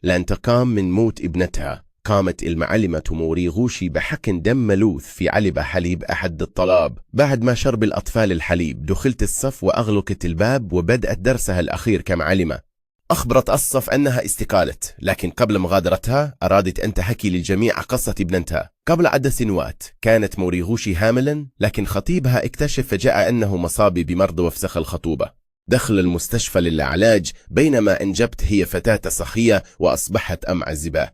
لانتقام من موت ابنتها، قامت المعلمة موريغوشي بحقن دم ملوث في علبة حليب أحد الطلاب. بعد ما شرب الأطفال الحليب دخلت الصف وأغلقت الباب وبدأت درسها الأخير كمعلمة. أخبرت الصف أنها استقالت، لكن قبل مغادرتها أرادت أن تحكي للجميع قصة ابنتها. قبل عدة سنوات كانت موريغوشي حاملا، لكن خطيبها اكتشف فجأة أنه مصاب بمرض وفسخ الخطوبة. دخل المستشفى للعلاج، بينما أنجبت هي فتاة صحية وأصبحت أم عزبة.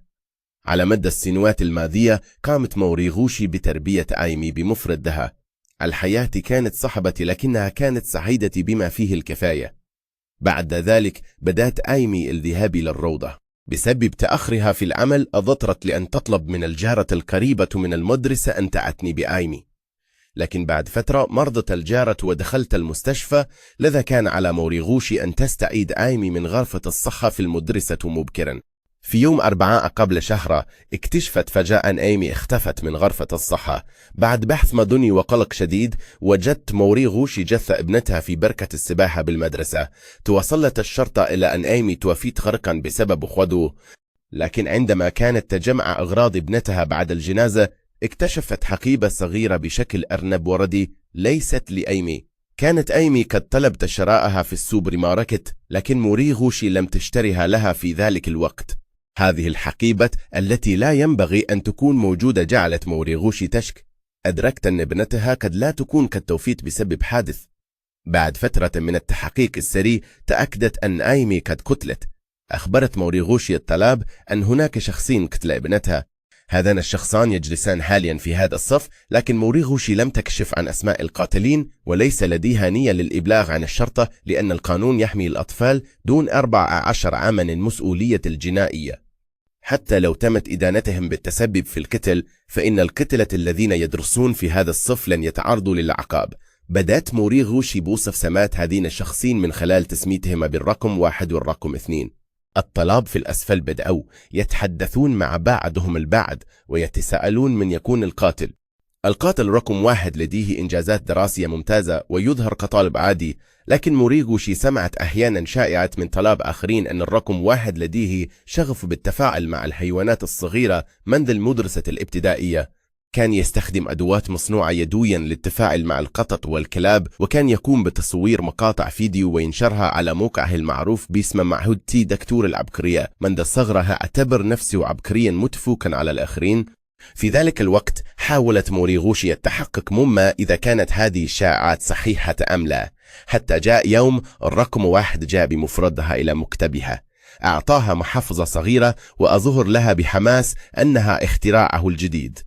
على مدى السنوات الماضية قامت موريغوشي بتربية آيمي بمفردها. الحياة كانت صعبة، لكنها كانت سعيدة بما فيه الكفاية. بعد ذلك بدأت آيمي الذهاب إلى الروضة. بسبب تأخرها في العمل أضطرت لأن تطلب من الجارة القريبة من المدرسة أن تعتني بآيمي، لكن بعد فترة مرضت الجارة ودخلت المستشفى، لذا كان على موريغوشي أن تستعيد آيمي من غرفة الصحة في المدرسة مبكرا. في يوم 4 قبل شهر اكتشفت فجأة أن آيمي اختفت من غرفة الصحة. بعد بحث مدني وقلق شديد وجدت موريغوشي جثة ابنتها في بركة السباحة بالمدرسة. توصلت الشرطة إلى أن آيمي توفيت غرقا بسبب خدو، لكن عندما كانت تجمع أغراض ابنتها بعد الجنازة اكتشفت حقيبة صغيرة بشكل أرنب وردي ليست لآيمي. كانت آيمي قد طلبت شرائها في السوبر ماركت، لكن موريغوشي لم تشتريها لها في ذلك الوقت. هذه الحقيبة التي لا ينبغي أن تكون موجودة جعلت موريغوشي تشك. أدركت أن ابنتها قد لا تكون قد توفيت بسبب حادث. بعد فترة من التحقيق السري تأكدت أن آيمي قد قتلت. أخبرت موريغوشي الطلاب أن هناك شخصين قتل ابنتها. هذان الشخصان يجلسان حاليا في هذا الصف، لكن موريغوشي لم تكشف عن أسماء القاتلين، وليس لديها نية للإبلاغ عن الشرطة، لأن القانون يحمي الأطفال دون 14 عاما المسؤولية الجنائية. حتى لو تمت إدانتهم بالتسبب في القتل، فإن القتلة الذين يدرسون في هذا الصف لن يتعرضوا للعقاب. بدأت موريغوشي بوصف سمات هذين الشخصين من خلال تسميتهما بالرقم 1 والرقم 2. الطلاب في الأسفل بدأوا يتحدثون مع بعضهم البعض ويتساءلون من يكون القاتل. القاتل رقم 1 لديه إنجازات دراسية ممتازة ويظهر كطالب عادي، لكن موريغوشي سمعت أحيانا شائعات من طلاب آخرين أن الرقم 1 لديه شغف بالتفاعل مع الحيوانات الصغيرة منذ المدرسة الابتدائية. كان يستخدم أدوات مصنوعة يدويا للتفاعل مع القطط والكلاب، وكان يقوم بتصوير مقاطع فيديو وينشرها على موقعه المعروف باسم معهد تي دكتور العبقرية. منذ صغرها اعتبر نفسه عبقريا متفوقا على الآخرين. في ذلك الوقت حاولت موريغوشي التحقق مما إذا كانت هذه الشائعات صحيحة أم لا، حتى جاء يوم الرقم 1 جاء بمفردها إلى مكتبها. أعطاها محفظة صغيرة وأظهر لها بحماس أنها اختراعه الجديد.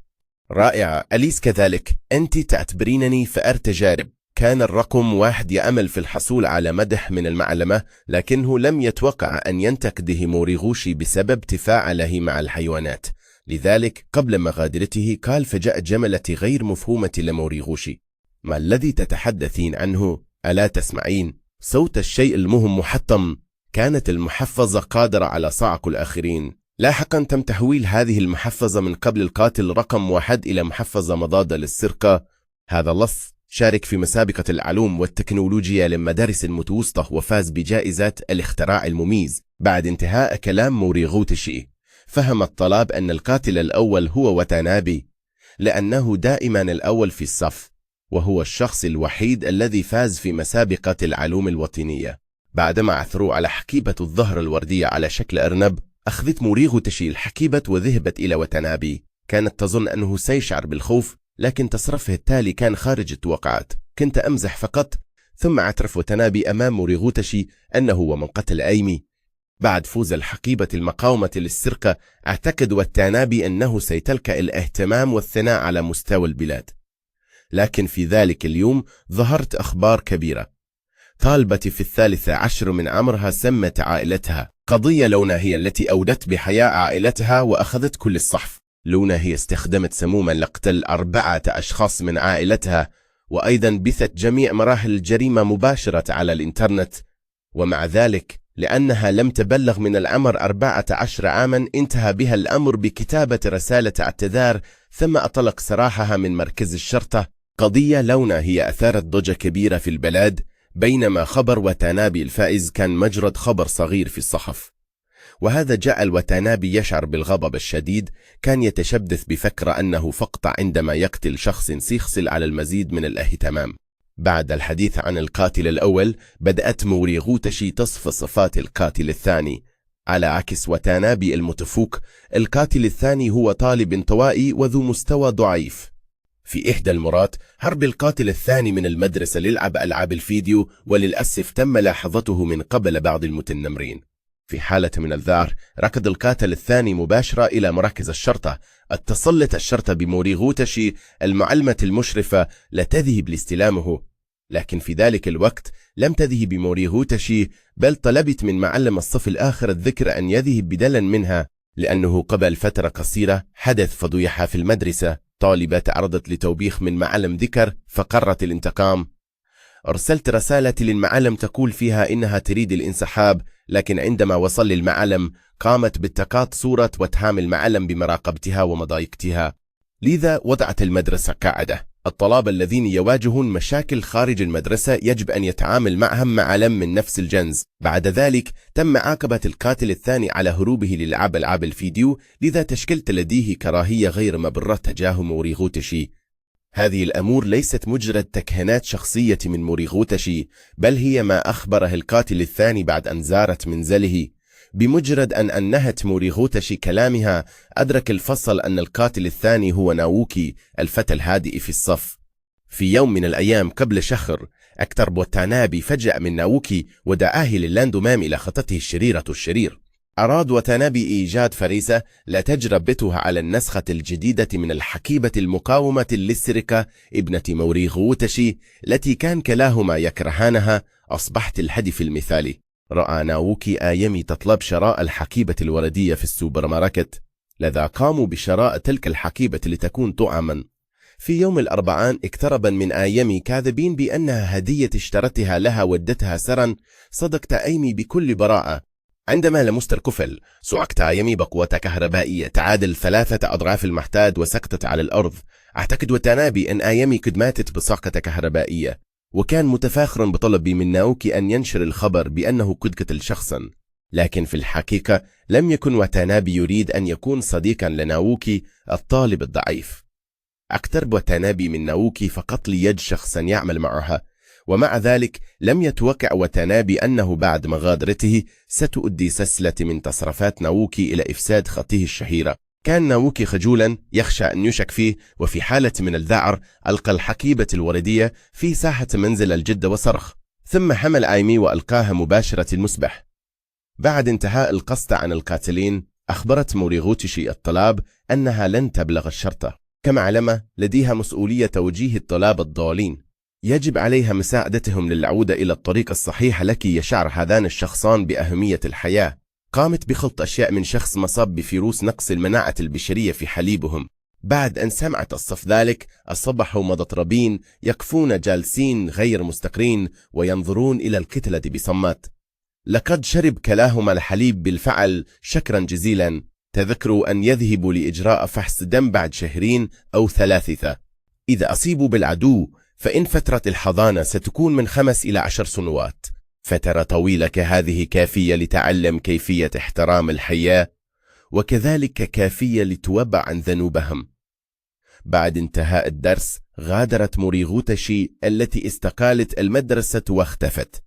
رائعة، أليس كذلك؟ أنت تعتبرينني فأر تجارب. كان الرقم 1 يأمل في الحصول على مدح من المعلمة، لكنه لم يتوقع أن ينتقده موريغوشي بسبب تفاعله مع الحيوانات. لذلك قبل مغادرته قال فجأة جملة غير مفهومة لموريغوشي: ما الذي تتحدثين عنه؟ ألا تسمعين؟ صوت الشيء المهم محطم. كانت المحفظة قادرة على صعق الآخرين. لاحقا تم تحويل هذه المحفظة من قبل القاتل رقم 1 إلى محفظة مضادة للسرقة. هذا اللص شارك في مسابقة العلوم والتكنولوجيا للمدارس المتوسطة وفاز بجائزة الاختراع المميز. بعد انتهاء كلام موريغوشي فهم الطلاب أن القاتل الأول هو واتانابي، لأنه دائما الأول في الصف، وهو الشخص الوحيد الذي فاز في مسابقة العلوم الوطنية. بعدما عثروا على حقيبة الظهر الوردية على شكل أرنب، أخذت موريغوشي الحقيبة وذهبت إلى واتانابي. كانت تظن أنه سيشعر بالخوف، لكن تصرفه التالي كان خارج التوقعات. كنت أمزح فقط. ثم اعترف واتانابي أمام موريغوشي أنه هو من قتل آيمي. بعد فوز الحقيبة المقاومة للسرقة، اعتقد واتانابي أنه سيتلقى الاهتمام والثناء على مستوى البلاد. لكن في ذلك اليوم ظهرت أخبار كبيرة. طالبتي في 13 من عمرها سمت عائلتها. قضية لونا هي التي أودت بحياة عائلتها وأخذت كل الصحف. لونا هي استخدمت سموما لقتل 4 أشخاص من عائلتها، وأيضا بثت جميع مراحل الجريمة مباشرة على الإنترنت. ومع ذلك لأنها لم تبلغ من العمر 14 عاما انتهى بها الأمر بكتابة رسالة اعتذار، ثم أطلق سراحها من مركز الشرطة. قضية لونا هي أثارت ضجة كبيرة في البلاد، بينما خبر واتانابي الفائز كان مجرد خبر صغير في الصحف. وهذا جعل واتانابي يشعر بالغضب الشديد. كان يتشبث بفكرة أنه فقط عندما يقتل شخص سيحصل على المزيد من الاهتمام. بعد الحديث عن القاتل الأول، بدأت موريغوتشي تصف صفات القاتل الثاني. على عكس واتانابي المتفوق، القاتل الثاني هو طالب انطوائي وذو مستوى ضعيف. في إحدى المرات هرب القاتل الثاني من المدرسة للعب ألعاب الفيديو، وللأسف تم ملاحظته من قبل بعض المتنمرين. في حالة من الذعر ركض القاتل الثاني مباشرة إلى مركز الشرطة. اتصلت الشرطة بموريغوتشي المعلمة المشرفة لتذهب لاستلامه، لكن في ذلك الوقت لم تذهب موريغوتشي، بل طلبت من معلم الصف الآخر الذكر أن يذهب بدلا منها، لأنه قبل فترة قصيرة حدث فضيحة في المدرسة. طالبة تعرضت لتوبيخ من معلم ذكر فقررت الانتقام. أرسلت رسالة للمعلم تقول فيها إنها تريد الانسحاب، لكن عندما وصل للمعلم قامت بالتقاط صورة واتهام المعلم بمراقبتها ومضايقتها. لذا وضعت المدرسة قاعدة: الطلاب الذين يواجهون مشاكل خارج المدرسة يجب أن يتعامل معهم معلم من نفس الجنس. بعد ذلك تم معاقبة القاتل الثاني على هروبه للعب ألعاب الفيديو، لذا تشكلت لديه كراهية غير مبررة تجاه موريغوتشي. هذه الأمور ليست مجرد تكهنات شخصية من موريغوتشي، بل هي ما أخبره القاتل الثاني بعد أن زارت منزله. بمجرد أن أنهت موريغوتشي كلامها، أدرك الفصل أن القاتل الثاني هو ناوكي، الفتى الهادئ في الصف. في يوم من الأيام قبل شهر، اقترب واتانابي فجأة من ناوكي ودعاه للانضمام إلى خطته الشريرة الشرير. أراد واتانابي إيجاد فريسة لا تجربتها على النسخة الجديدة من الحقيبة المقاومة للسرقة ابنة موريغوتشي التي كان كلاهما يكرهانها. أصبحت الهدف المثالي. رأى ناوكي آيمي تطلب شراء الحقيبة الوردية في السوبر ماركت، لذا قاموا بشراء تلك الحقيبة لتكون طعما. في يوم الأربعاء اقتربا من آيمي كاذبين بأنها هدية اشترتها لها ودتها سرا. صدقت آيمي بكل براءة. عندما لمست الكفل صعقت آيمي بقوة كهربائية تعادل 3 أضعاف المحتاج وسقطت على الأرض. اعتقد واتانابي أن آيمي قد ماتت بصعقة كهربائية، وكان متفاخرا بطلبي من ناوكي أن ينشر الخبر بأنه قد قتل شخصا. لكن في الحقيقة لم يكن واتانابي يريد أن يكون صديقا لناوكي الطالب الضعيف. اقترب واتانابي من ناوكي فقط ليجد شخصا يعمل معها، ومع ذلك لم يتوقع واتانابي أنه بعد مغادرته ستؤدي سلسلة من تصرفات ناوكي إلى إفساد خطه الشهيرة. كان ناوكي خجولا يخشى أن يشك فيه، وفي حالة من الذعر ألقى الحقيبة الوردية في ساحة منزل الجدة وصرخ، ثم حمل آيمي وألقاها مباشرة المسبح. بعد انتهاء القصد عن القاتلين أخبرت موريغوتشي الطلاب أنها لن تبلغ الشرطة. كمعلمة لديها مسؤولية توجيه الطلاب الضالين، يجب عليها مساعدتهم للعودة إلى الطريق الصحيح. لك يشعر هذان الشخصان بأهمية الحياة. قامت بخلط أشياء من شخص مصاب بفيروس نقص المناعة البشرية في حليبهم. بعد أن سمعت الصف ذلك أصبحوا مضطربين يقفون جالسين غير مستقرين وينظرون إلى الكتلة بصمات. لقد شرب كلاهما الحليب بالفعل. شكرا جزيلا. تذكروا أن يذهبوا لإجراء فحص دم بعد 2 أو 3. إذا أصيبوا بالعدو فإن فترة الحضانة ستكون من 5 إلى 10 سنوات. فترة طويلة كهذه كافية لتعلم كيفية احترام الحياة، وكذلك كافية لتوبع عن ذنوبهم. بعد انتهاء الدرس غادرت موريغوتشي التي استقالت المدرسة واختفت.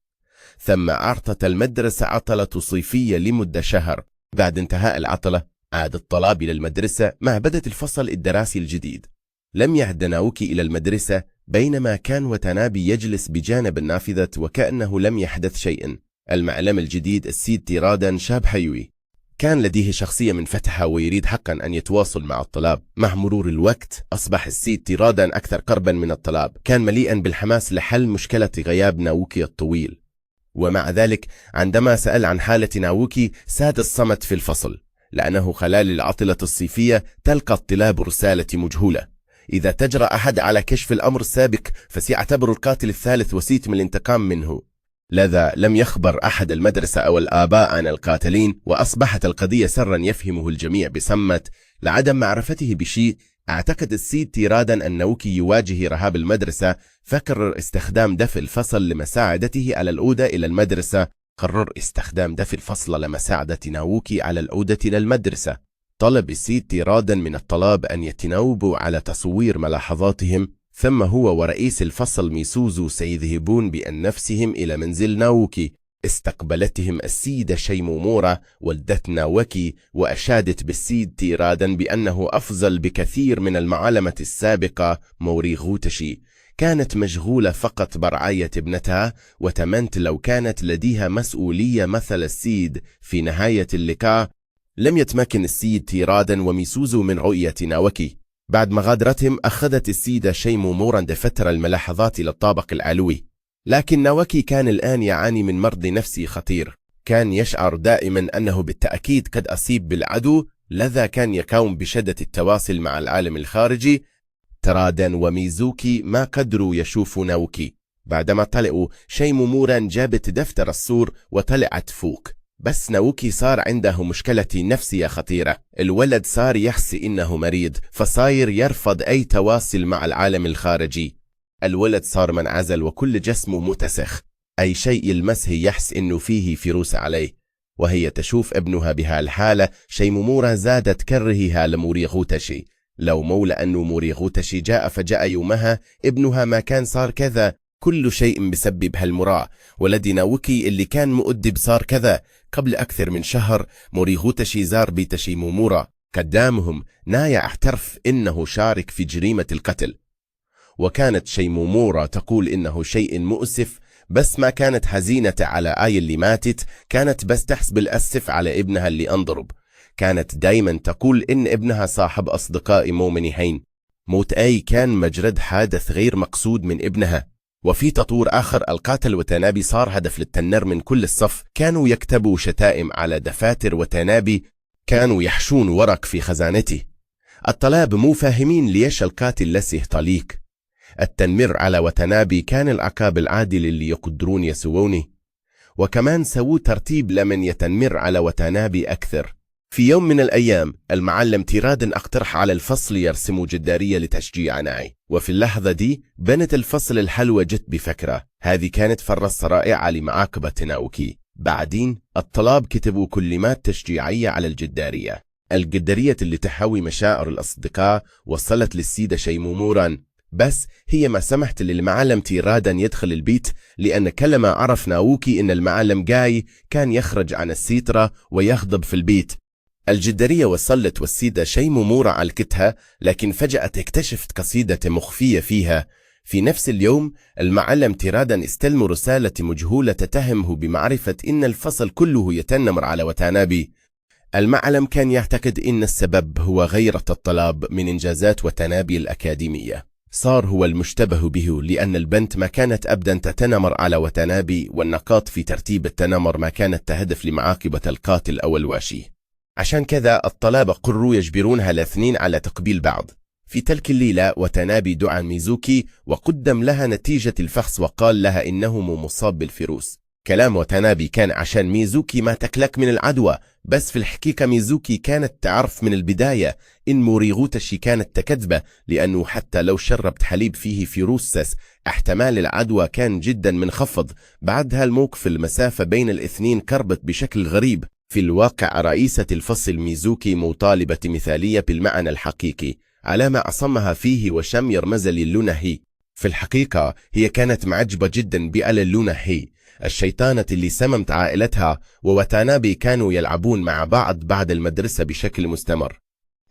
ثم أعطت المدرسة عطلة صيفية لمدة شهر. بعد انتهاء العطلة عاد الطلاب إلى المدرسة مع بدء الفصل الدراسي الجديد. لم يعد ناوكي إلى المدرسة، بينما كان واتانابي يجلس بجانب النافذة وكأنه لم يحدث شيء. المعلم الجديد السيد تيرادان شاب حيوي، كان لديه شخصية منفتحة ويريد حقا أن يتواصل مع الطلاب. مع مرور الوقت أصبح السيد تيرادان أكثر قربا من الطلاب. كان مليئا بالحماس لحل مشكلة غياب ناوكي الطويل، ومع ذلك عندما سأل عن حالة ناوكي ساد الصمت في الفصل، لأنه خلال العطلة الصيفية تلقى الطلاب رسالة مجهولة. إذا تجرأ أحد على كشف الأمر السابق فسيعتبر القاتل الثالث وسيلة من الانتقام منه. لذا لم يخبر أحد المدرسة أو الآباء عن القاتلين، وأصبحت القضية سرا يفهمه الجميع بصمت. لعدم معرفته بشيء اعتقد السيد تيرادان أن ناوكي يواجه رهاب المدرسة، فقرر استخدام دفء الفصل لمساعدته على العودة إلى المدرسة. قرر استخدام ده في الفصل لمساعدة ناوكي على العودة إلى المدرسة. طلب السيد تيرادا من الطلاب أن يتناوبوا على تصوير ملاحظاتهم، ثم هو ورئيس الفصل ميسوزو سيذهبون بأنفسهم إلى منزل ناوكي. استقبلتهم السيدة شيمومورا والدة ناوكي، وأشادت بالسيد تيرادا بأنه أفضل بكثير من المعلمة السابقة موريغوتشي. كانت مشغولة فقط برعاية ابنتها، وتمنت لو كانت لديها مسؤولية مثل السيد. في نهاية اللقاء لم يتمكن السيد تيرادا وميسوزو من رؤية ناوكي. بعد مغادرتهم أخذت السيدة شيمومورا دفتر الملاحظات إلى الطابق العلوي، لكن ناوكي كان الآن يعاني من مرض نفسي خطير. كان يشعر دائما أنه بالتأكيد قد أصيب بالعدو، لذا كان يقوم بشدة التواصل مع العالم الخارجي. تيرادا وميزوكي ما قدروا يشوفوا ناوكي. بعدما طلعوا، شيمومورا جابت دفتر الصور وطلعت فوق، بس ناوكي صار عنده مشكلة نفسية خطيرة. الولد صار يحس إنه مريض، فصاير يرفض أي تواصل مع العالم الخارجي. الولد صار منعزل وكل جسمه متسخ، أي شيء يلمسه يحس إنه فيه فيروس عليه. وهي تشوف ابنها بهالحالة، شيمومورا زادت كرهها لموريغوتشي. لو مولى أنه موريغوتشي جاء فجاء يومها، ابنها ما كان صار كذا. كل شيء بسبب هالمراه. ولدي ناوكي اللي كان مؤدب صار كذا. قبل أكثر من شهر موريغوتشي زار بيت شيمومورا. قدامهم نايا اعترف إنه شارك في جريمة القتل، وكانت شيمومورا تقول إنه شيء مؤسف، بس ما كانت حزينة على آي اللي ماتت، كانت بس تحس بالأسف على ابنها اللي انضرب. كانت دايما تقول إن ابنها صاحب أصدقاء مؤمنين. موت آي كان مجرد حادث غير مقصود من ابنها. وفي تطور آخر، القاتل وتنابي صار هدف للتنر من كل الصف. كانوا يكتبوا شتائم على دفاتر وتنابي كانوا يحشون ورق في خزانته. الطلاب مو فاهمين ليش القاتل لسه طليق. التنمر على وتنابي كان العقاب العادل اللي يقدرون يسوونه، وكمان سووا ترتيب لمن يتنمر على وتنابي أكثر. في يوم من الأيام، المعلم تيرادا اقترح على الفصل يرسموا جدارية لتشجيع ناي، وفي اللحظة دي بنت الفصل الحلوة جت بفكرة. هذه كانت فرصة رائعة لمعاقبة ناوكي. بعدين الطلاب كتبوا كلمات تشجيعية على الجدارية. الجدارية اللي تحوي مشاعر الأصدقاء وصلت للسيدة شيمومورا، بس هي ما سمحت للمعلم تيرادا يدخل البيت، لأن كلما عرف ناوكي إن المعلم جاي كان يخرج عن السترة ويغضب في البيت. الجدارية وصلت والسيدة شيمومورا علقتها، لكن فجأة اكتشفت قصيدة مخفية فيها. في نفس اليوم المعلم تيرادا استلم رسالة مجهولة تتهمه بمعرفة إن الفصل كله يتنمر على وتنابي. المعلم كان يعتقد إن السبب هو غيرة الطلاب من إنجازات وتنابي الأكاديمية. صار هو المشتبه به، لأن البنت ما كانت أبدا تتنمر على وتنابي، والنقاط في ترتيب التنمر ما كانت تهدف لمعاقبة القاتل أو الواشي. عشان كذا الطلاب قرروا يجبرونها الاثنين على تقبيل بعض. في تلك الليلة وتنابي دعا ميزوكي وقدم لها نتيجة الفحص، وقال لها إنه مصاب بالفيروس. كلام وتنابي كان عشان ميزوكي ما تكلك من العدوى، بس في الحقيقة ميزوكي كانت تعرف من البداية إن موريغوتشي كانت تكذبة، لأنه حتى لو شربت حليب فيه فيروس احتمال العدوى كان جدا منخفض. بعد هالموقف المسافة بين الاثنين قربت بشكل غريب. في الواقع رئيسة الفصل ميزوكي مطالبة مثالية بالمعنى الحقيقي على ما عصمها فيه وشم يرمز للونهي. في الحقيقة هي كانت معجبة جدا بأللونهي، الشيطانة اللي سممت عائلتها، ووتانابي كانوا يلعبون مع بعض بعد المدرسة بشكل مستمر.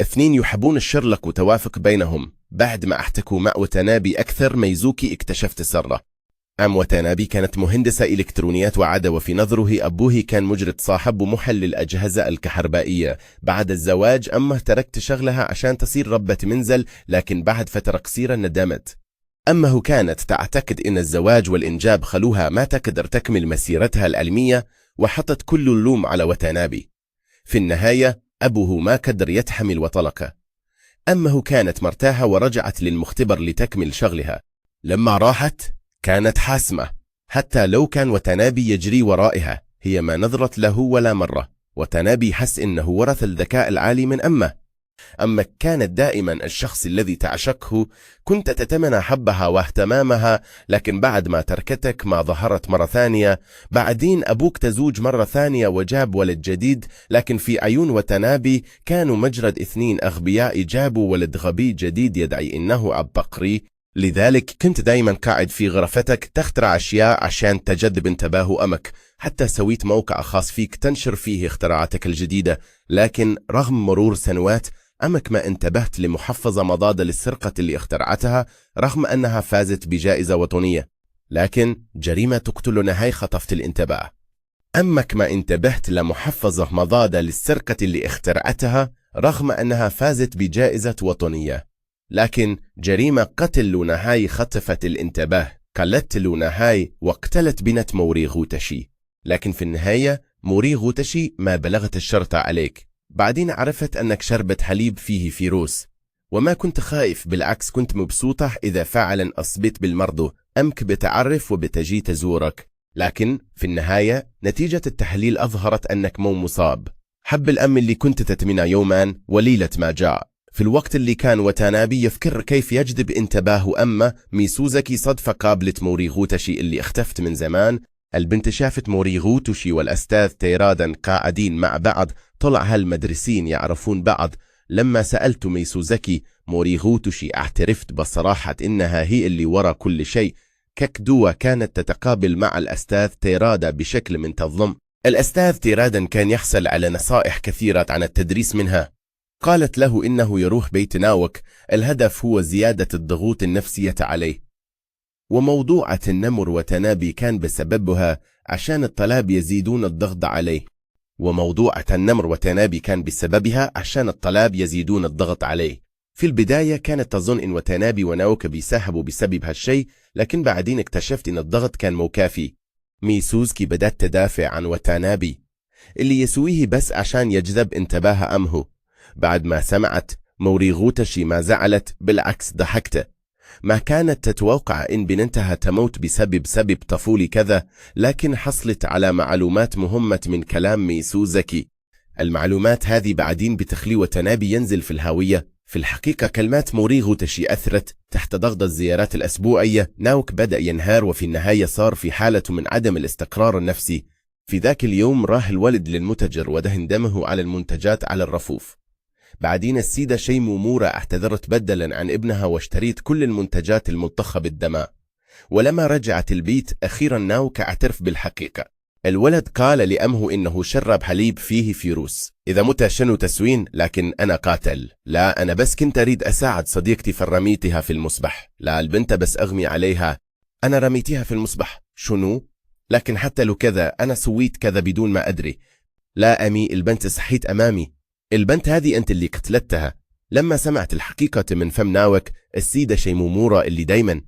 اثنين يحبون الشرلك وتوافق بينهم. بعد ما احتكوا مع وتانابي أكثر، ميزوكي اكتشفت سره. وتانابي كانت مهندسة إلكترونيات وعادة، وفي نظره أبوه كان مجرد صاحب ومحلل الأجهزة الكهربائية. بعد الزواج أمه تركت شغلها عشان تصير ربة منزل، لكن بعد فترة قصيرة ندمت. أمه كانت تعتقد إن الزواج والإنجاب خلوها ما تقدر تكمل مسيرتها العلمية، وحطت كل اللوم على وتانابي. في النهاية أبوه ما قدر يتحمل وطلقه. أمه كانت مرتاحة ورجعت للمختبر لتكمل شغلها. لما راحت كانت حاسمة، حتى لو كان وتانابي يجري ورائها هي ما نظرت له ولا مرة. وتانابي حس إنه ورث الذكاء العالي من أمه. أما كانت دائما الشخص الذي تعشقه، كنت تتمنى حبها واهتمامها، لكن بعد ما تركتك ما ظهرت مرة ثانية. بعدين أبوك تزوج مرة ثانية وجاب ولد جديد، لكن في عيون وتنابي كانوا مجرد اثنين أغبياء جابوا ولد غبي جديد يدعي إنه أب بقري. لذلك كنت دايما قاعد في غرفتك تخترع أشياء عشان تجذب انتباه أمك، حتى سويت موقع خاص فيك تنشر فيه اختراعاتك الجديدة. لكن رغم مرور سنوات أمك ما انتبهت لمحفظة مضادة للسرقة اللي اخترعتها رغم أنها فازت بجائزة وطنية. لكن جريمة تقتل نهاية خطفت الانتباه. أمك ما انتبهت لمحفظة مضادة للسرقة اللي اخترعتها رغم أنها فازت بجائزة وطنية. لكن جريمة قتل لونهاي خطفت الانتباه، قتلت لونهاي واقتلت بنت موري غوتشي. لكن في النهاية موري غوتشي ما بلغت الشرطة عليك. بعدين عرفت أنك شربت حليب فيه فيروس، وما كنت خايف، بالعكس كنت مبسوطة إذا فعلا أصبت بالمرض. أمك بتعرف وبتجي تزورك، لكن في النهاية نتيجة التحليل أظهرت أنك مو مصاب. حب الأم اللي كنت تتمنى يوما وليلة ما جاء، في الوقت اللي كان وتانابي يفكر كيف يجذب انتباه أمه، ميسوزاكي صدفة قابلت موري غوتشي اللي اختفت من زمان. البنت شافت موري غوتشي والأستاذ تيرادا قاعدين مع بعض، طلع هالمدرسين يعرفون بعض. لما سألت ميسوزاكي موري غوتشي اعترفت بصراحة إنها هي اللي ورا كل شيء. كاكدوا كانت تتقابل مع الأستاذ تيرادا بشكل منتظم. الأستاذ تيرادا كان يحصل على نصائح كثيرة عن التدريس منها. قالت له إنه يروح بيت ناوك، الهدف هو زيادة الضغوط النفسية عليه. وموضوعة النمر وتنابي كان بسببها عشان الطلاب يزيدون الضغط عليه. وموضوعة النمر وتنابي كان بسببها عشان الطلاب يزيدون الضغط عليه. في البداية كانت تظن إن وتنابي وناوك بيساهبوا بسبب هالشيء، لكن بعدين اكتشفت إن الضغط كان مو كافي. ميسوزكي بدأت تدافع عن وتنابي اللي يسويه بس عشان يجذب انتباه أمه. بعد ما سمعت موري غوتشي ما زعلت، بالعكس ضحكت. ما كانت تتوقع إن بنتها تموت بسبب طفولي كذا، لكن حصلت على معلومات مهمة من كلام ميسوزاكي. المعلومات هذه بعدين بتخلي وتنابي ينزل في الهاوية. في الحقيقة كلمات موري غوتشي أثرت. تحت ضغط الزيارات الأسبوعية ناوك بدأ ينهار، وفي النهاية صار في حالة من عدم الاستقرار النفسي. في ذاك اليوم راح الولد للمتجر ودهن دمه على المنتجات على الرفوف. بعدين السيدة شيمومورا اعتذرت بدلا عن ابنها واشتريت كل المنتجات الملطخة بالدماء. ولما رجعت البيت أخيرا ناوك اعترف بالحقيقة. الولد قال لأمه إنه شرب حليب فيه فيروس. إذا مت شنو تسوين؟ لكن أنا قاتل. لا، أنا بس كنت أريد أساعد صديقتي فرميتها في المسبح. لا، البنت بس أغمي عليها. أنا رميتها في المسبح. شنو؟ لكن حتى لو كذا أنا سويت كذا بدون ما أدري. لا أمي، البنت صحيت أمامي. البنت هذه أنت اللي قتلتها. لما سمعت الحقيقة من فم ناوك، السيدة شيمومورا اللي دايما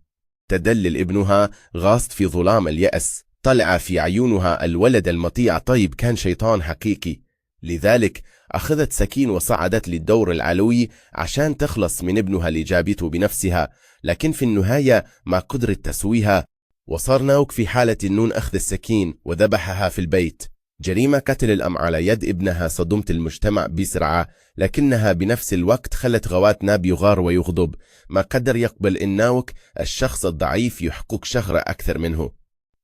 تدلل ابنها غاصت في ظلام اليأس، طلع في عيونها الولد المطيع طيب كان شيطان حقيقي. لذلك أخذت سكين وصعدت للدور العلوي عشان تخلص من ابنها اللي جابته بنفسها، لكن في النهاية ما قدرت تسويها. وصار ناوك في حالة النون أخذ السكين وذبحها في البيت. جريمة قتل الأم على يد ابنها صدمت المجتمع بسرعة، لكنها بنفس الوقت خلت غوات ناب يغار ويغضب. ما قدر يقبل إن ناوك الشخص الضعيف يحقق شهرة أكثر منه.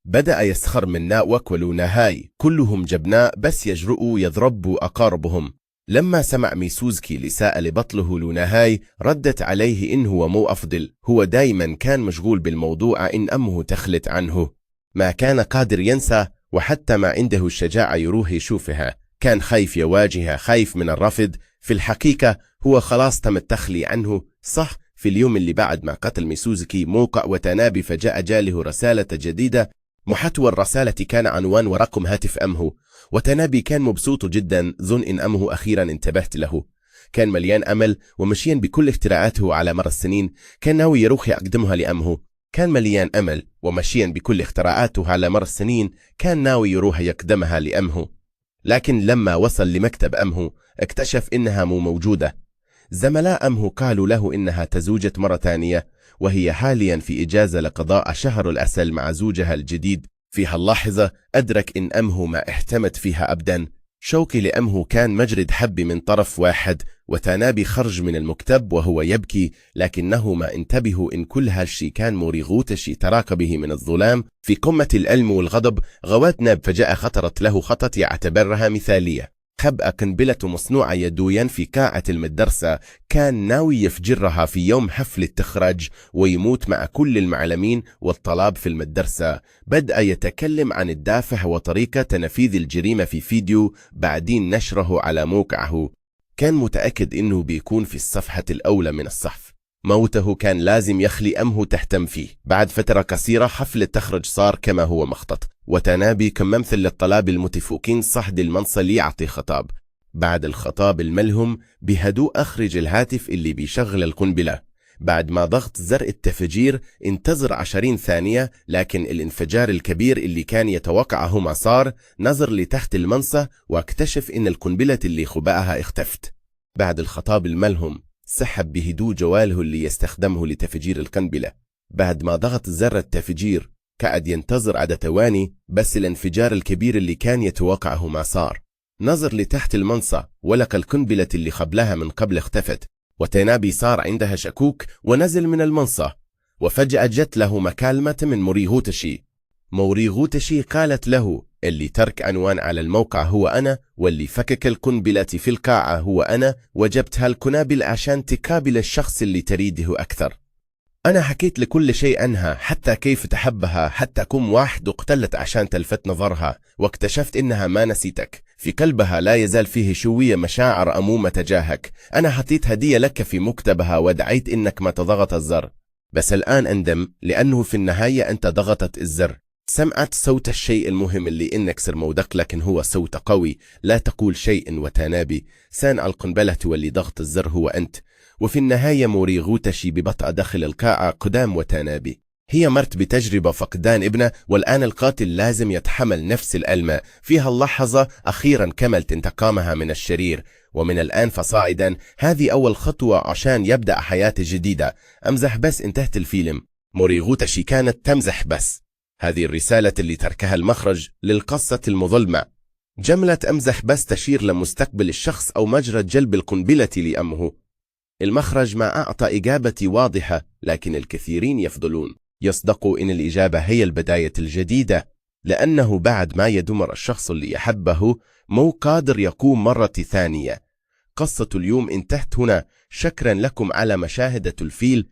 بدأ يسخر من ناوك ولونهاي، كلهم جبناء بس يجرؤوا يضربوا أقاربهم. لما سمع ميسوزكي لسائل بطله لونهاي ردت عليه إن هو مو أفضل، هو دايما كان مشغول بالموضوع إن أمه تخلت عنه. ما كان قادر ينسى، وحتى ما عنده الشجاعة يروح يشوفها. كان خايف يواجهها، خايف من الرفض. في الحقيقة هو خلاص تم التخلي عنه. صح، في اليوم اللي بعد ما قتل ميسوزكي موقع وتنابي فجاء جاله رسالة جديدة. محتوى الرسالة كان عنوان ورقم هاتف أمه. وتنابي كان مبسوط جدا، ظن إن أمه أخيرا انتبهت له. كان مليان أمل ومشيا بكل اختراعاته على مر السنين. كان ناوي يروح يقدمها لأمه. كان مليان أمل ومشيا بكل اختراعاته على مر السنين كان ناوي يروح يقدمها لأمه. لكن لما وصل لمكتب أمه اكتشف إنها مو موجودة. زملاء أمه قالوا له إنها تزوجت مرة ثانية، وهي حاليا في إجازة لقضاء شهر العسل مع زوجها الجديد. في هاللحظة أدرك إن أمه ما اهتمت فيها أبدا. شوقي لأمه كان مجرد حب من طرف واحد، وتنابي خرج من المكتب وهو يبكي، لكنه ما انتبه إن كل هالشي كان موريغوتشي تراك به من الظلام. في قمة الألم والغضب غوات ناب فجأة خطرت له خطة يعتبرها مثالية. خبأ قنبلة مصنوعة يدويا في قاعة المدرسة، كان ناوي يفجرها في يوم حفل التخرج ويموت مع كل المعلمين والطلاب في المدرسة. بدأ يتكلم عن الدافع وطريقة تنفيذ الجريمة في فيديو بعدين نشره على موقعه. كان متأكد إنه بيكون في الصفحة الأولى من الصحف. موته كان لازم يخلي أمه تهتم فيه. بعد فترة قصيرة حفل التخرج صار كما هو مخطط، وتنابي كممثل للطلاب المتفوقين صحد المنصة ليعطي خطاب. بعد الخطاب الملهم بهدوء أخرج الهاتف اللي بيشغل القنبلة. بعد ما ضغط زر التفجير انتظر 20 ثانية، لكن الانفجار الكبير اللي كان يتوقعه ما صار. نظر لتحت المنصة واكتشف إن القنبلة اللي خبأها اختفت. بعد الخطاب الملهم سحب بهدوء جواله اللي يستخدمه لتفجير القنبلة. بعد ما ضغط زر التفجير قعد ينتظر عدة ثواني، بس الانفجار الكبير اللي كان يتوقعه ما صار. نظر لتحت المنصة ولقى القنبلة اللي قبلها من قبل اختفت، وتنابي صار عندها شكوك ونزل من المنصة. وفجأة جت له مكالمة من موريغوتشي. موريغوتشي قالت له اللي ترك عنوان على الموقع هو أنا، واللي فكك القنبلة في القاعة هو أنا، وجبت هالقنابل عشان تقابل الشخص اللي تريده أكثر. أنا حكيت لكل شيء عنها، حتى كيف تحبها، حتى كم واحد اقتلت عشان تلفت نظرها، واكتشفت إنها ما نسيتك. في قلبها لا يزال فيه شوية مشاعر أمومة تجاهك. أنا حطيت هدية لك في مكتبها ودعيت إنك ما تضغط الزر، بس الآن أندم لأنه في النهاية أنت ضغطت الزر. سمعت صوت الشيء المهم اللي إنك سر مودك، لكن هو صوت قوي. لا تقول شيء وتنابي. صانع القنبلة واللي ضغط الزر هو أنت. وفي النهاية موريغوتشي ببطء دخل القاعة قدام وتنابي. هي مرت بتجربة فقدان ابنه، والآن القاتل لازم يتحمل نفس الألم. في هاللحظة أخيرا كملت انتقامها من الشرير، ومن الآن فصاعدا هذه أول خطوة عشان يبدأ حياة جديدة. أمزح بس، انتهت الفيلم. موريغوتشي كانت تمزح بس. هذه الرسالة اللي تركها المخرج للقصة المظلمة. جملة أمزح بس تشير لمستقبل الشخص أو مجرى جلب القنبلة لأمه. المخرج ما أعطى إجابة واضحة، لكن الكثيرين يفضلون يصدقوا إن الإجابة هي البداية الجديدة، لأنه بعد ما يدمر الشخص اللي يحبه مو قادر يقوم مرة ثانية. قصة اليوم انتهت هنا. شكرا لكم على مشاهدة الفيلم.